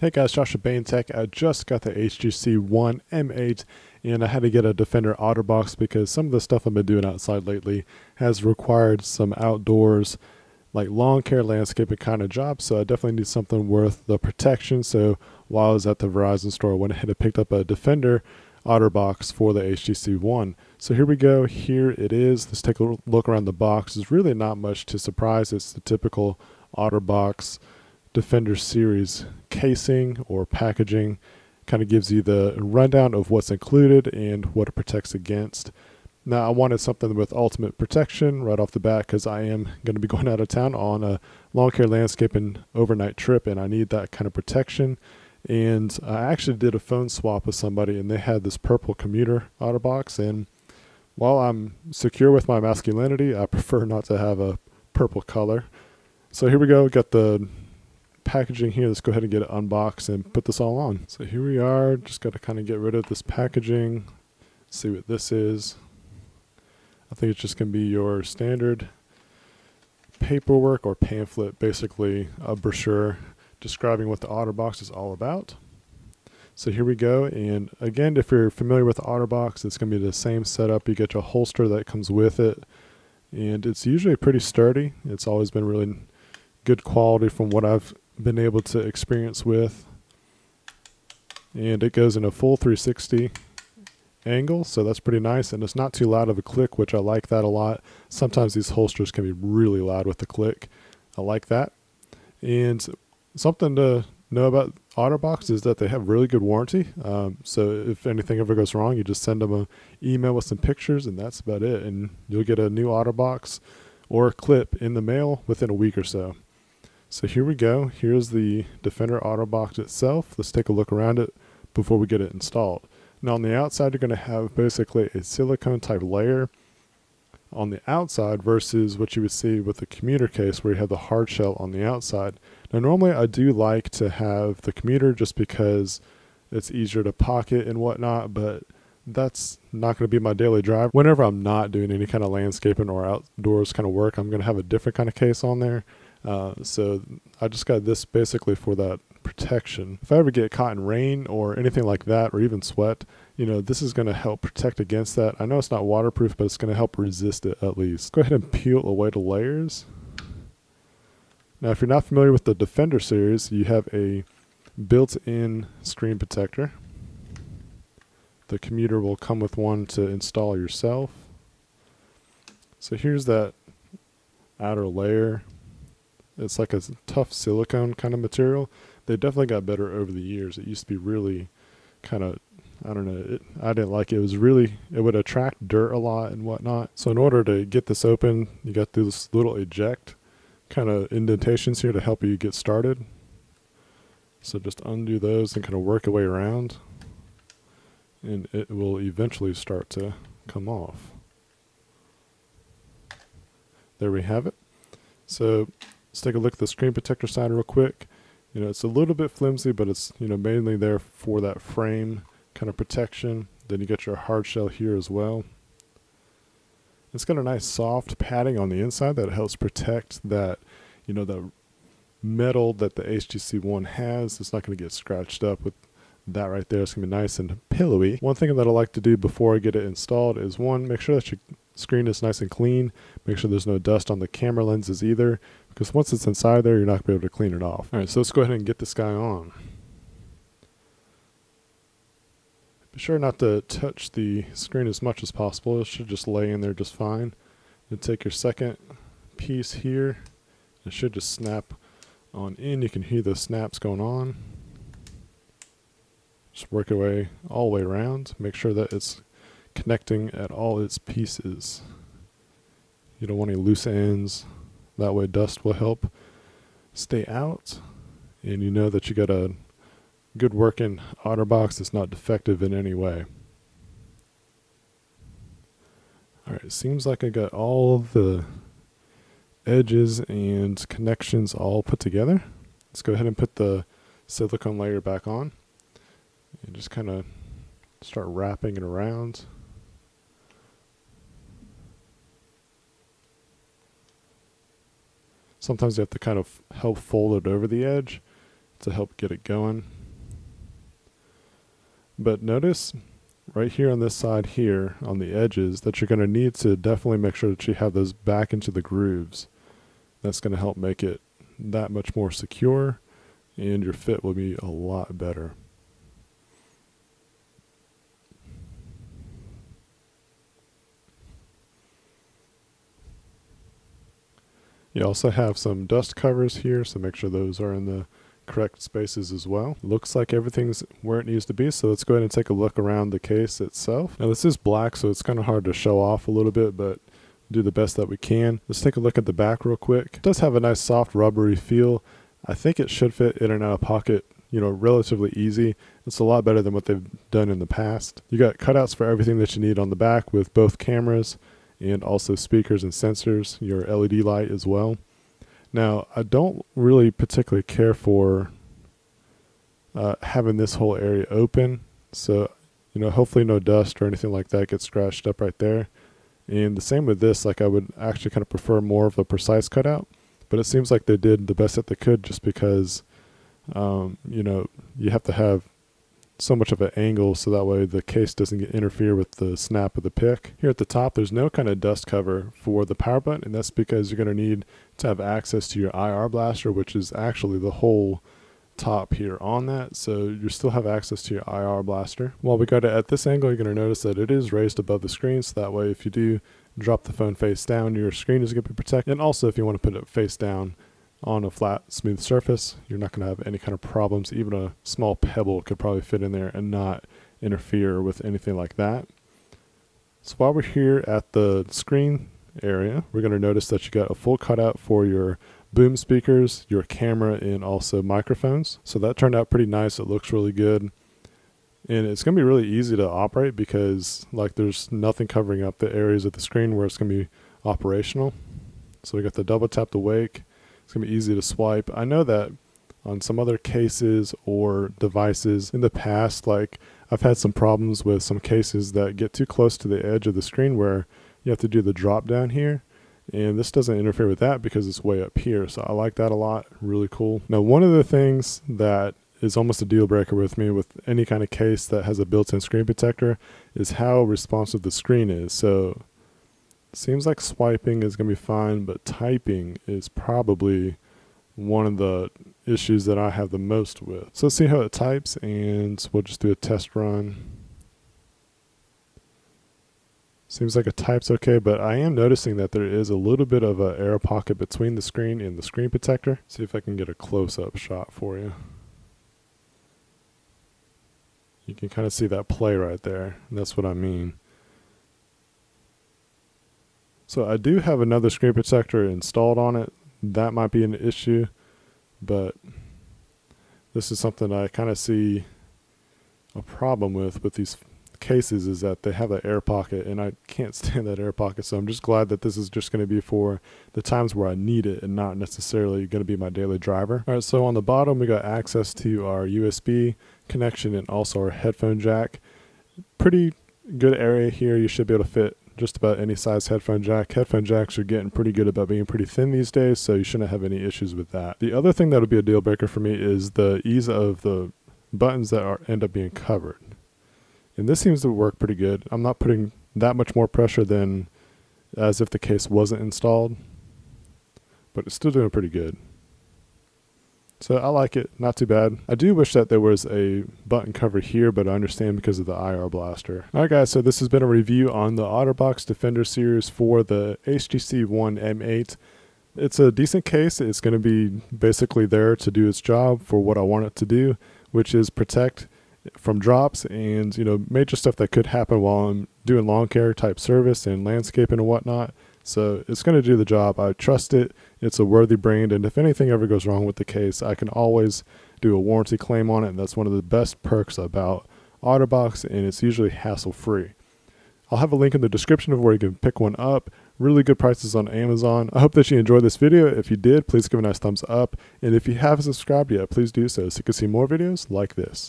Hey guys, Josh at Bane Tech. I just got the HTC One M8 and I had to get a Defender OtterBox because some of the stuff I've been doing outside lately has required some outdoors, like lawn care, landscaping kind of jobs. So I definitely need something worth the protection. So while I was at the Verizon store, I went ahead and picked up a Defender OtterBox for the HTC One. So here we go. Here it is. Let's take a look around the box. There's really not much to surprise. It's the typical OtterBox Defender series casing or packaging. Kind of gives you the rundown of what's included and what it protects against. Now I wanted something with ultimate protection right off the bat because I am going to be going out of town on a lawn care landscaping overnight trip and I need that kind of protection. And I actually did a phone swap with somebody and they had this purple commuter OtterBox, and while I'm secure with my masculinity, I prefer not to have a purple color. So here we go, got the packaging here. Let's go ahead and get it unboxed and put this all on. So here we are, just got to kind of get rid of this packaging, see what this is. I think it's just going to be your standard paperwork or pamphlet, basically a brochure describing what the OtterBox is all about. So here we go, and again, if you're familiar with the OtterBox, it's going to be the same setup. You get your holster that comes with it, and it's usually pretty sturdy. It's always been really good quality from what I've been able to experience with, and it goes in a full 360 angle, so that's pretty nice, and it's not too loud of a click, which I like that a lot. Sometimes these holsters can be really loud with the click. I like that. And something to know about OtterBox is that they have really good warranty, so if anything ever goes wrong, you just send them an email with some pictures and that's about it, and you'll get a new OtterBox or clip in the mail within a week or so. So here we go. Here's the Defender OtterBox itself. Let's take a look around it before we get it installed. Now on the outside, you're going to have basically a silicone type layer on the outside versus what you would see with the commuter case where you have the hard shell on the outside. Now normally I do like to have the commuter just because it's easier to pocket and whatnot, but that's not going to be my daily drive. Whenever I'm not doing any kind of landscaping or outdoors kind of work, I'm going to have a different kind of case on there. So I just got this basically for that protection. If I ever get caught in rain or anything like that, or even sweat, you know, this is going to help protect against that. I know it's not waterproof, but it's going to help resist it at least. Go ahead and peel away the layers. Now, if you're not familiar with the Defender series, you have a built-in screen protector. The commuter will come with one to install yourself. So here's that outer layer. It's like a tough silicone kind of material. They definitely got better over the years. It used to be really kind of, I don't know, I didn't like it. It was really, it would attract dirt a lot and whatnot. So in order to get this open, you got through this little eject kind of indentations here to help you get started. So just undo those and kind of work your way around, and it will eventually start to come off. There we have it. So let's take a look at the screen protector side real quick. You know, it's a little bit flimsy, but it's, you know, mainly there for that frame kind of protection. Then you get your hard shell here as well. It's got a nice soft padding on the inside that helps protect that, you know, the metal that the HTC One has. It's not going to get scratched up with that right there. It's going to be nice and pillowy. One thing that I like to do before I get it installed is, one, make sure that your screen is nice and clean. Make sure there's no dust on the camera lenses either, because once it's inside there, you're not going to be able to clean it off. Alright, so let's go ahead and get this guy on. Be sure not to touch the screen as much as possible. It should just lay in there just fine. And take your second piece here. It should just snap on in. You can hear the snaps going on. Just work your way all the way around. Make sure that it's connecting at all its pieces. You don't want any loose ends. That way dust will help stay out, and you know that you got a good working OtterBox that's not defective in any way. Alright, it seems like I got all of the edges and connections all put together. Let's go ahead and put the silicone layer back on and just kind of start wrapping it around. Sometimes you have to kind of help fold it over the edge to help get it going. But notice right here on this side here on the edges that you're going to need to definitely make sure that you have those back into the grooves. That's going to help make it that much more secure, and your fit will be a lot better. You also have some dust covers here, so make sure those are in the correct spaces as well. Looks like everything's where it needs to be, so let's go ahead and take a look around the case itself. Now this is black, so it's kind of hard to show off a little bit, but do the best that we can. Let's take a look at the back real quick. It does have a nice soft rubbery feel. I think it should fit in and out of pocket, you know, relatively easy. It's a lot better than what they've done in the past. You got cutouts for everything that you need on the back with both cameras and also speakers and sensors, your LED light as well. Now, I don't really particularly care for having this whole area open, so, you know, hopefully no dust or anything like that gets scratched up right there. And the same with this, like I would actually kind of prefer more of a precise cutout, but it seems like they did the best that they could just because, you know, you have to have so much of an angle so that way the case doesn't interfere with the snap of the pick. Here at the top, there's no kind of dust cover for the power button, and that's because you're going to need to have access to your IR blaster, which is actually the whole top here on that, so you still have access to your IR blaster. While we got it at this angle, you're going to notice that it is raised above the screen, so that way if you do drop the phone face down, your screen is going to be protected. And also if you want to put it face down on a flat, smooth surface, you're not going to have any kind of problems. Even a small pebble could probably fit in there and not interfere with anything like that. So while we're here at the screen area, we're going to notice that you got a full cutout for your boom speakers, your camera, and also microphones. So that turned out pretty nice. It looks really good. And it's going to be really easy to operate because like there's nothing covering up the areas of the screen where it's going to be operational. So we got the double tap to wake. It's going to be easy to swipe. I know that on some other cases or devices in the past, like I've had some problems with some cases that get too close to the edge of the screen where you have to do the drop down here. And this doesn't interfere with that because it's way up here. So I like that a lot. Really cool. Now, one of the things that is almost a deal breaker with me with any kind of case that has a built-in screen protector is how responsive the screen is. So it seems like swiping is going to be fine, but typing is probably one of the issues that I have the most with. So let's see how it types, and we'll just do a test run. Seems like it types okay, but I am noticing that there is a little bit of an air pocket between the screen and the screen protector. See if I can get a close-up shot for you. You can kind of see that play right there, and that's what I mean. So I do have another screen protector installed on it. That might be an issue, but this is something I kind of see a problem with these cases, is that they have an air pocket, and I can't stand that air pocket. So I'm just glad that this is just going to be for the times where I need it and not necessarily going to be my daily driver. All right, so on the bottom we got access to our USB connection and also our headphone jack. Pretty good area here. You should be able to fit just about any size headphone jack. Headphone jacks are getting pretty good about being pretty thin these days, so you shouldn't have any issues with that. The other thing that would be a deal breaker for me is the ease of the buttons that end up being covered. And this seems to work pretty good. I'm not putting that much more pressure than as if the case wasn't installed, but it's still doing pretty good. So I like it, not too bad. I do wish that there was a button cover here, but I understand because of the IR blaster. Alright guys, so this has been a review on the OtterBox Defender series for the HTC One M8. It's a decent case. It's going to be basically there to do its job for what I want it to do, which is protect from drops and, you know, major stuff that could happen while I'm doing lawn care type service and landscaping and whatnot. So it's going to do the job. I trust it. It's a worthy brand, and if anything ever goes wrong with the case, I can always do a warranty claim on it, and that's one of the best perks about OtterBox, and it's usually hassle-free. I'll have a link in the description of where you can pick one up. Really good prices on Amazon. I hope that you enjoyed this video. If you did, please give it a nice thumbs up, and if you haven't subscribed yet, please do so you can see more videos like this.